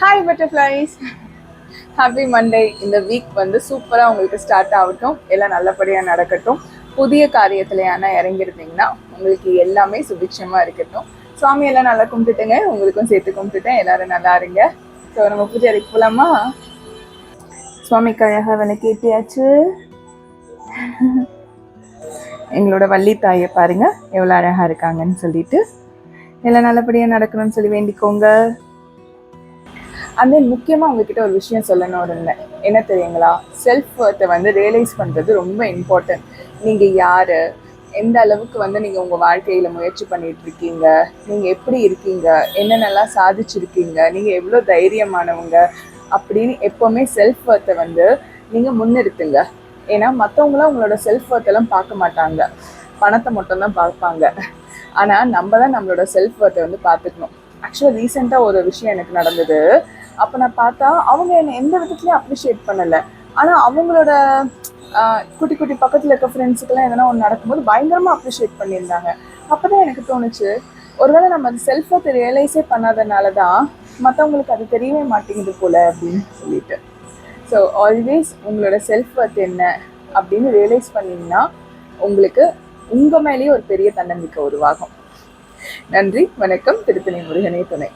Hi butterflies, happy Monday. இந்த week வந்து சூப்பராக உங்களுக்கு ஸ்டார்ட் ஆகட்டும், எல்லாம் நல்லபடியாக நடக்கட்டும். புதிய காரியத்தில் இறங்கிருந்தீங்கன்னா உங்களுக்கு எல்லாமே சுபிட்சமாக இருக்கட்டும். சுவாமி எல்லாம் நல்லா கும்பிட்டுட்டுங்க, உங்களுக்கும் சேர்த்து கும்பிட்டுட்டேன். எல்லாரும் நல்லா இருங்க. ஸோ நம்ம பூஜை அறைக்கு போகலாமா? சுவாமிக்கு அழகாக விளக்கேற்றியாச்சு. எங்களோட வள்ளி தாயை பாருங்க எவ்வளோ அழகாக இருக்காங்கன்னு சொல்லிட்டு எல்லாம் நல்லபடியாக நடக்கணும்னு சொல்லி வேண்டிக்கோங்க. அந்த முக்கியமாக உங்ககிட்ட ஒரு விஷயம் சொல்லணும் இருந்தேன். என்ன தெரியுங்களா? செல்ஃப் ஒர்த்தை வந்து ரியலைஸ் பண்ணுறது ரொம்ப இம்பார்ட்டன்ட். நீங்கள் யார், எந்த அளவுக்கு வந்து நீங்கள் உங்கள் வாழ்க்கையில் முயற்சி பண்ணிட்டு இருக்கீங்க, நீங்கள் எப்படி இருக்கீங்க, என்னென்னலாம் சாதிச்சிருக்கீங்க, நீங்கள் எவ்வளோ தைரியமானவங்க அப்படின்னு எப்போவுமே செல்ஃப் ஒர்த்தை வந்து நீங்கள் முன்னிறுத்துங்க. ஏன்னா மற்றவங்களாம் உங்களோட செல்ஃப் ஒர்த்தெல்லாம் பார்க்க மாட்டாங்க, பணத்தை மட்டும்தான் பார்ப்பாங்க. ஆனால் நம்ம தான் நம்மளோட செல்ஃப் ஒர்த்தை வந்து பார்த்துக்கணும். ஆக்சுவலாக ரீசெண்டாக ஒரு விஷயம் எனக்கு நடந்தது. அப்போ நான் பார்த்தா அவங்க என்னை எந்த விதத்துலையும் அப்ரிஷியேட் பண்ணலை. ஆனால் அவங்களோட குட்டி குட்டி பக்கத்தில் இருக்க ஃப்ரெண்ட்ஸுக்கெல்லாம் எதனா ஒன்று நடக்கும்போது பயங்கரமாக அப்ரிஷியேட் பண்ணியிருந்தாங்க. அப்போ தான் எனக்கு தோணுச்சு, ஒருவேளை நம்ம அது செல்ஃப் ஒர்த்தை ரியலைஸே பண்ணாதனால தான் மற்றவங்களுக்கு அது தெரியவே மாட்டேங்குது போல் அப்படின்னு சொல்லிட்டு. ஸோ ஆல்வேஸ் உங்களோட செல்ஃப் ஒர்த் என்ன அப்படின்னு ரியலைஸ் பண்ணிங்கன்னா உங்களுக்கு உங்கள் மேலேயே ஒரு பெரிய தன்னம்பிக்கை உருவாகும். நன்றி, வணக்கம். திருத்தணி முருகனே துணை.